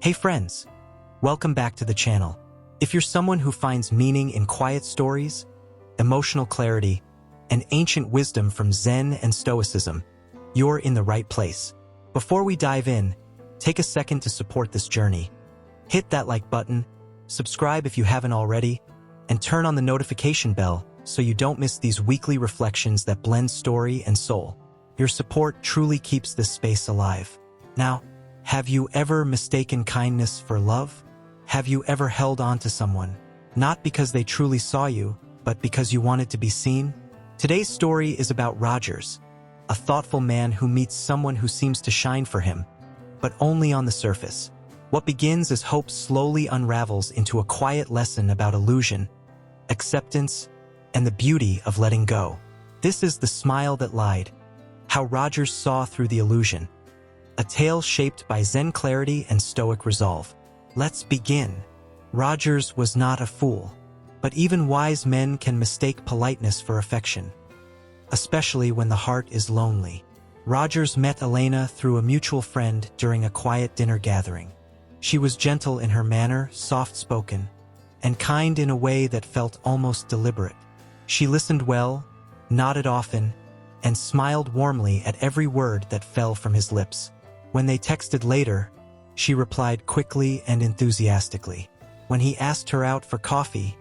Hey friends, welcome back to the channel. If you're someone who finds meaning in quiet stories, emotional clarity, and ancient wisdom from Zen and Stoicism, you're in the right place. Before we dive in, take a second to support this journey. Hit that like button, subscribe if you haven't already, and turn on the notification bell so you don't miss these weekly reflections that blend story and soul. Your support truly keeps this space alive. Now, have you ever mistaken kindness for love? Have you ever held on to someone, not because they truly saw you, but because you wanted to be seen? Today's story is about Rogers, a thoughtful man who meets someone who seems to shine for him, but only on the surface. What begins as hope slowly unravels into a quiet lesson about illusion, acceptance, and the beauty of letting go. This is The Smile That Lied, how Rogers saw through the illusion. A tale shaped by Zen clarity and Stoic resolve. Let's begin. Rogers was not a fool, but even wise men can mistake politeness for affection, especially when the heart is lonely. Rogers met Elena through a mutual friend during a quiet dinner gathering. She was gentle in her manner, soft-spoken, and kind in a way that felt almost deliberate. She listened well, nodded often, and smiled warmly at every word that fell from his lips. When they texted later, she replied quickly and enthusiastically. When he asked her out for coffee,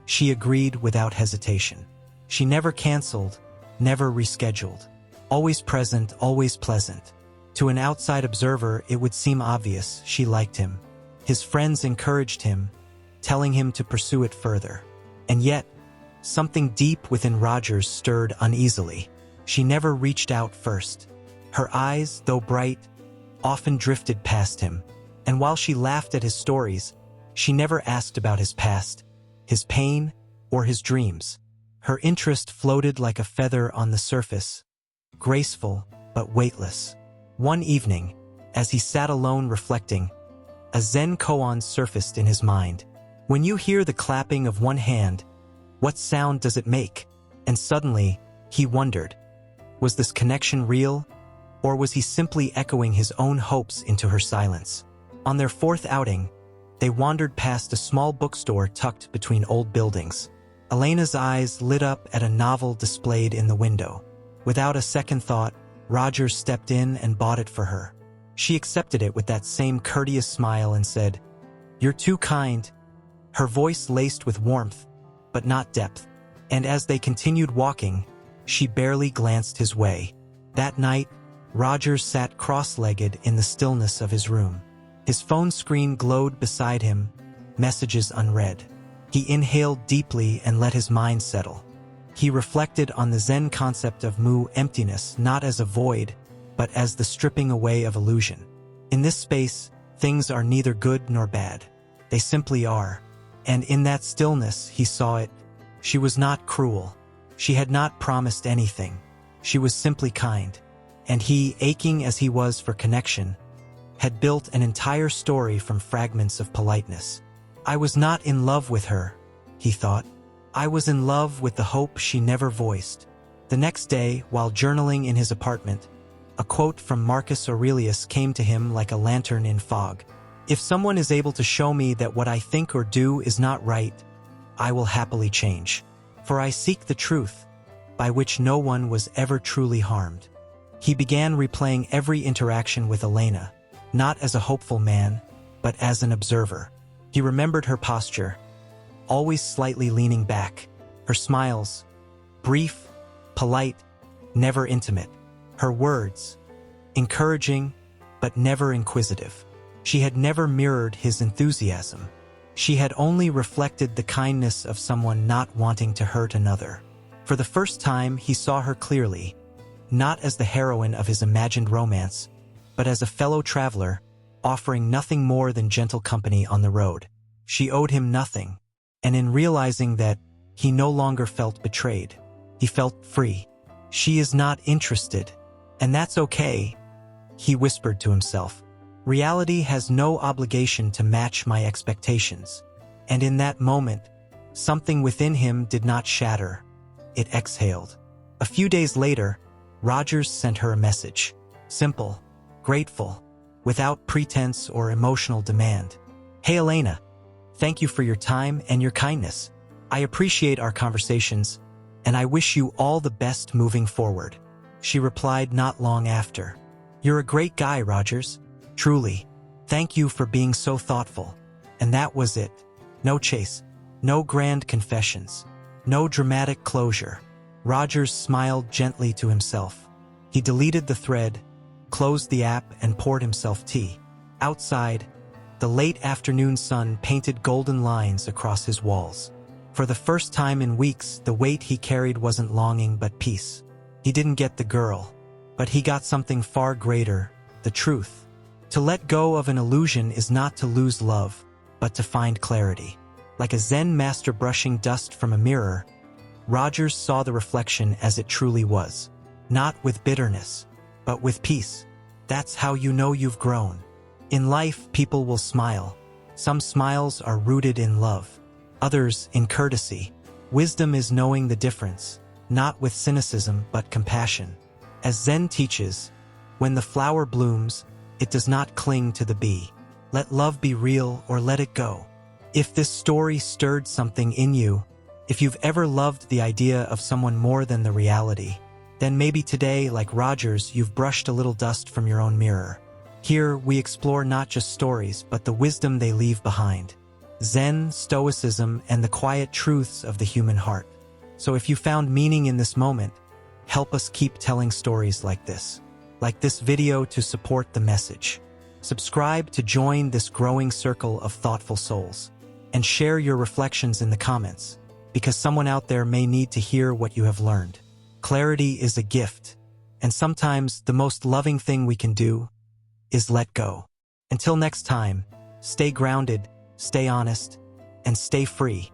she agreed without hesitation. She never canceled, never rescheduled. Always present, always pleasant. To an outside observer, it would seem obvious she liked him. His friends encouraged him, telling him to pursue it further. And yet, something deep within Rogers stirred uneasily. She never reached out first. Her eyes, though bright, often drifted past him, and while she laughed at his stories, she never asked about his past, his pain, or his dreams. Her interest floated like a feather on the surface, graceful but weightless. One evening, as he sat alone reflecting, a Zen koan surfaced in his mind. When you hear the clapping of one hand, what sound does it make? And suddenly, he wondered, was this connection real? Or was he simply echoing his own hopes into her silence? On their fourth outing, they wandered past a small bookstore tucked between old buildings. Elena's eyes lit up at a novel displayed in the window. Without a second thought, Rogers stepped in and bought it for her. She accepted it with that same courteous smile and said, "You're too kind," her voice laced with warmth, but not depth. And as they continued walking, she barely glanced his way. That night, Rogers sat cross-legged in the stillness of his room. His phone screen glowed beside him, messages unread. He inhaled deeply and let his mind settle. He reflected on the Zen concept of emptiness, not as a void, but as the stripping away of illusion. In this space, things are neither good nor bad. They simply are. And in that stillness, he saw it. She was not cruel. She had not promised anything. She was simply kind. And he, aching as he was for connection, had built an entire story from fragments of politeness. I was not in love with her, he thought. I was in love with the hope she never voiced. The next day, while journaling in his apartment, a quote from Marcus Aurelius came to him like a lantern in fog. If someone is able to show me that what I think or do is not right, I will happily change. For I seek the truth, by which no one was ever truly harmed. He began replaying every interaction with Elena, not as a hopeful man, but as an observer. He remembered her posture, always slightly leaning back, her smiles, brief, polite, never intimate, her words, encouraging, but never inquisitive. She had never mirrored his enthusiasm. She had only reflected the kindness of someone not wanting to hurt another. For the first time, he saw her clearly, not as the heroine of his imagined romance, but as a fellow traveler, offering nothing more than gentle company on the road. She owed him nothing, and in realizing that, he no longer felt betrayed. He felt free. She is not interested, and that's okay, he whispered to himself. Reality has no obligation to match my expectations. And in that moment, something within him did not shatter. It exhaled. A few days later, Rogers sent her a message. Simple, grateful, without pretense or emotional demand. Hey Elena, thank you for your time and your kindness. I appreciate our conversations, and I wish you all the best moving forward. She replied not long after. You're a great guy, Rogers. Truly. Thank you for being so thoughtful. And that was it. No chase. No grand confessions. No dramatic closure. Rogers smiled gently to himself. He deleted the thread, closed the app, and poured himself tea. Outside, the late afternoon sun painted golden lines across his walls. For the first time in weeks, the weight he carried wasn't longing but peace. He didn't get the girl, but he got something far greater, the truth. To let go of an illusion is not to lose love, but to find clarity. Like a Zen master brushing dust from a mirror, Rogers saw the reflection as it truly was. Not with bitterness, but with peace. That's how you know you've grown. In life, people will smile. Some smiles are rooted in love, others in courtesy. Wisdom is knowing the difference, not with cynicism but compassion. As Zen teaches, when the flower blooms, it does not cling to the bee. Let love be real or let it go. If this story stirred something in you, if you've ever loved the idea of someone more than the reality, then maybe today, like Rogers, you've brushed a little dust from your own mirror. Here, we explore not just stories, but the wisdom they leave behind. Zen, Stoicism, and the quiet truths of the human heart. So if you found meaning in this moment, help us keep telling stories like this. Like this video to support the message. Subscribe to join this growing circle of thoughtful souls. And share your reflections in the comments, because someone out there may need to hear what you have learned. Clarity is a gift, and sometimes the most loving thing we can do is let go. Until next time, stay grounded, stay honest, and stay free.